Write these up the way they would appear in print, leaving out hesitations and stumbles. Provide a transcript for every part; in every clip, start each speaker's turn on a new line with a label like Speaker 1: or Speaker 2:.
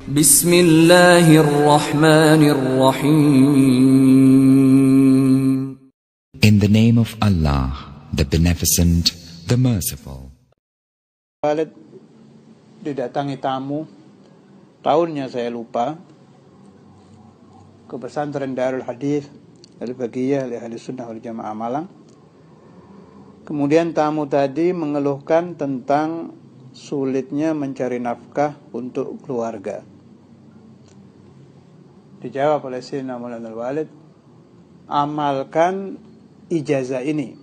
Speaker 1: Bismillahirrahmanirrahim.
Speaker 2: In the name of Allah, the Beneficent, the Merciful.
Speaker 3: Walid didatangi tamu, tahunnya saya lupa, ke pesantren Darul Hadis Al-Baqiyah li Ahli Sunnah wal Jamaah Malang. Kemudian tamu tadi mengeluhkan tentang sulitnya mencari nafkah untuk keluarga. Dijawab oleh Sayyidina Maulana Al-Walid, amalkan ijazah ini.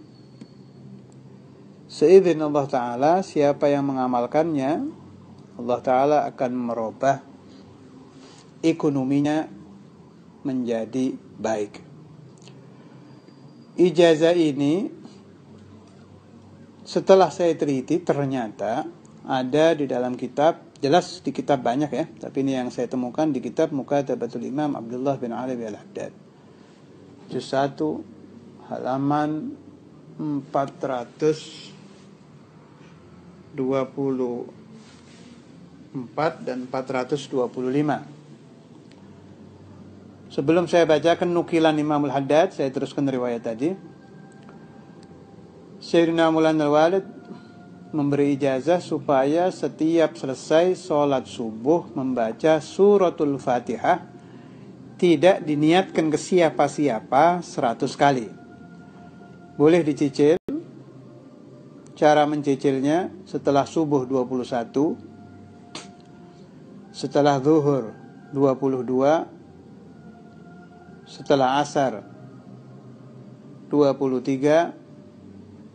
Speaker 3: Seizin Allah Ta'ala, siapa yang mengamalkannya, Allah Ta'ala akan merubah ekonominya menjadi baik. Ijazah ini setelah saya teliti ternyata ada di dalam kitab, jelas di kitab banyak ya, tapi ini yang saya temukan di kitab Mukatabatul Imam Abdullah bin Alawi Al-Haddad, juz 1 halaman 424 dan 425. Sebelum saya bacakan nukilan Imam Al-Haddad, saya teruskan riwayat tadi. Sayyidina Maulana Al-Walid memberi ijazah supaya setiap selesai sholat subuh membaca suratul Fatihah, tidak diniatkan ke siapa-siapa 100 kali. Boleh dicicil. Cara mencicilnya setelah subuh 21, setelah zuhur 22, setelah asar 23,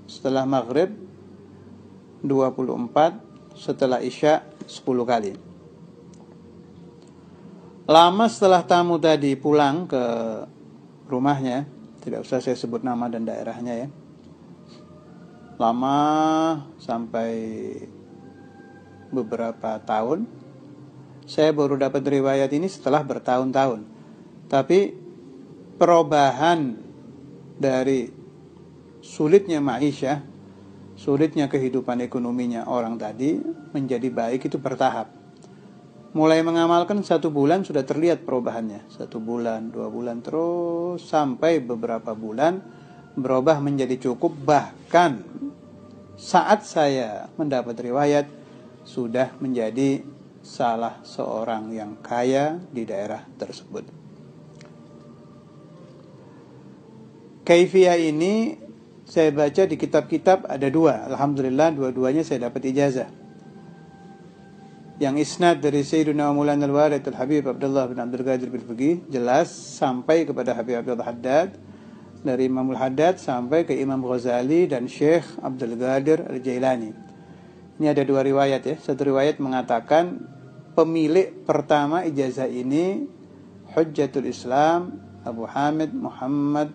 Speaker 3: setelah maghrib 24, setelah isya 10 kali. Lama setelah tamu tadi pulang ke rumahnya, tidak usah saya sebut nama dan daerahnya ya, lama sampai beberapa tahun, saya baru dapat riwayat ini setelah bertahun-tahun. Tapi perubahan dari sulitnya ma'isyah, sulitnya kehidupan ekonominya orang tadi menjadi baik itu bertahap. Mulai mengamalkan 1 bulan sudah terlihat perubahannya, 1 bulan, 2 bulan, terus sampai beberapa bulan berubah menjadi cukup. Bahkan saat saya mendapat riwayat sudah menjadi salah seorang yang kaya di daerah tersebut. Kaifiyah ini saya baca di kitab-kitab ada 2. Alhamdulillah dua-duanya saya dapat ijazah. Yang isnad dari Sayyidina Maulana Al-Walid Al-Habib Abdullah bin Abdul Qadir bin Fuqih jelas sampai kepada Habib Abdul Haddad, dari Imam Al-Haddad sampai ke Imam Ghazali dan Syekh Abdul Qadir Al-Jailani. Ini ada 2 riwayat ya. Satu riwayat mengatakan pemilik pertama ijazah ini Hujjatul Islam Abu Hamid Muhammad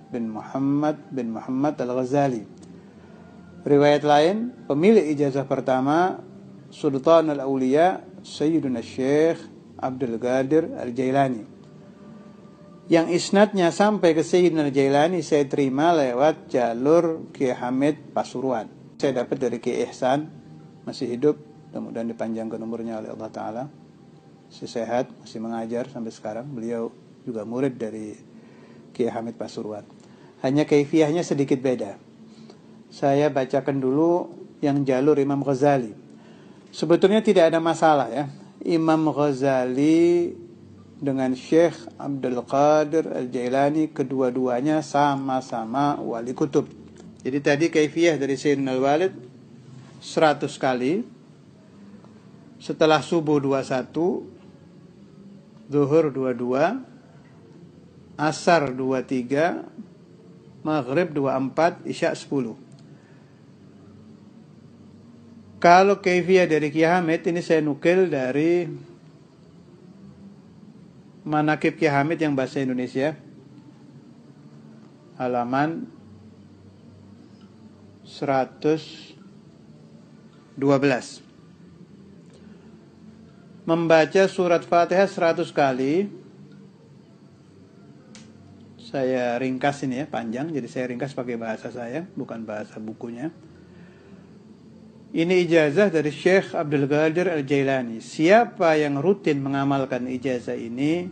Speaker 3: bin Muhammad Al-Ghazali. Riwayat lain, pemilik ijazah pertama Sultan Al-Awliya Sayyiduna Syekh Abdul Qadir Al-Jailani. Yang isnadnya sampai ke Sayyidina Al-Jailani saya terima lewat jalur Kiai Hamid Pasuruan. Saya dapat dari Kiai Ihsan, masih hidup, mudah-mudahan dipanjangkan umurnya oleh Allah Ta'ala, masih sehat, masih mengajar sampai sekarang. Beliau juga murid dari Kiai Hamid Pasuruan. Hanya kaifiyahnya sedikit beda. Saya bacakan dulu yang jalur Imam Ghazali. Sebetulnya tidak ada masalah ya. Imam Ghazali dengan Syekh Abdul Qadir Al-Jailani, kedua-duanya sama-sama wali kutub. Jadi tadi kaifiyah dari Sayyidina Al-Walid 100 kali. Setelah subuh 21, zuhur 22, asar 23, maghrib 24, isya 10. Kalau kaifiyah dari Kiai Hamid ini saya nukil dari Manaqib Kiai Hamid yang bahasa Indonesia, halaman 112. Membaca surat Fatihah 100 kali. Saya ringkas ini ya, panjang, jadi saya ringkas pakai bahasa saya, bukan bahasa bukunya. Ini ijazah dari Syekh Abdul Qadir Al-Jailani. Siapa yang rutin mengamalkan ijazah ini,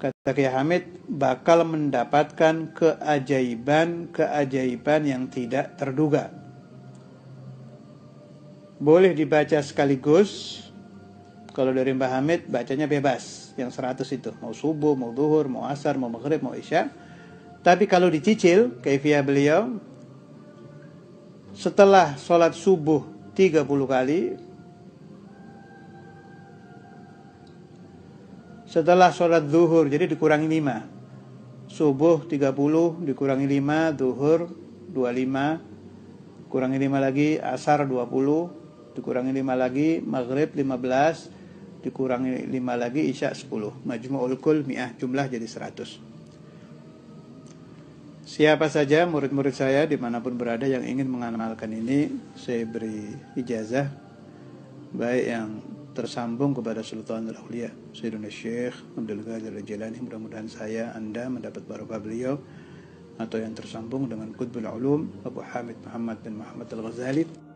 Speaker 3: kata Kiai Hamid, bakal mendapatkan keajaiban yang tidak terduga. Boleh dibaca sekaligus. Kalau dari Mbah Hamid bacanya bebas, yang 100 itu, mau subuh, mau zuhur, mau asar, mau maghrib, mau isya. Tapi kalau dicicil, kaifiyah beliau, setelah sholat subuh 30 kali, setelah sholat zuhur, jadi dikurangi 5, subuh 30 dikurangi 5, zuhur 25, kurangi 5 lagi, asar 20, dikurangi 5 lagi, maghrib 15, dikurangi 5 lagi, isya 10. Majmu'ul kul mi'ah, jumlah jadi 100. Siapa saja murid-murid saya dimanapun berada yang ingin mengamalkan ini, saya beri ijazah, baik yang tersambung kepada Sultanul Auliya Sayyidina Syekh Abdul Qadir Al-Jailani, mudah-mudahan saya, Anda mendapat barokah beliau, atau yang tersambung dengan Qutbul Ulum Abu Hamid Muhammad bin Muhammad Al-Ghazali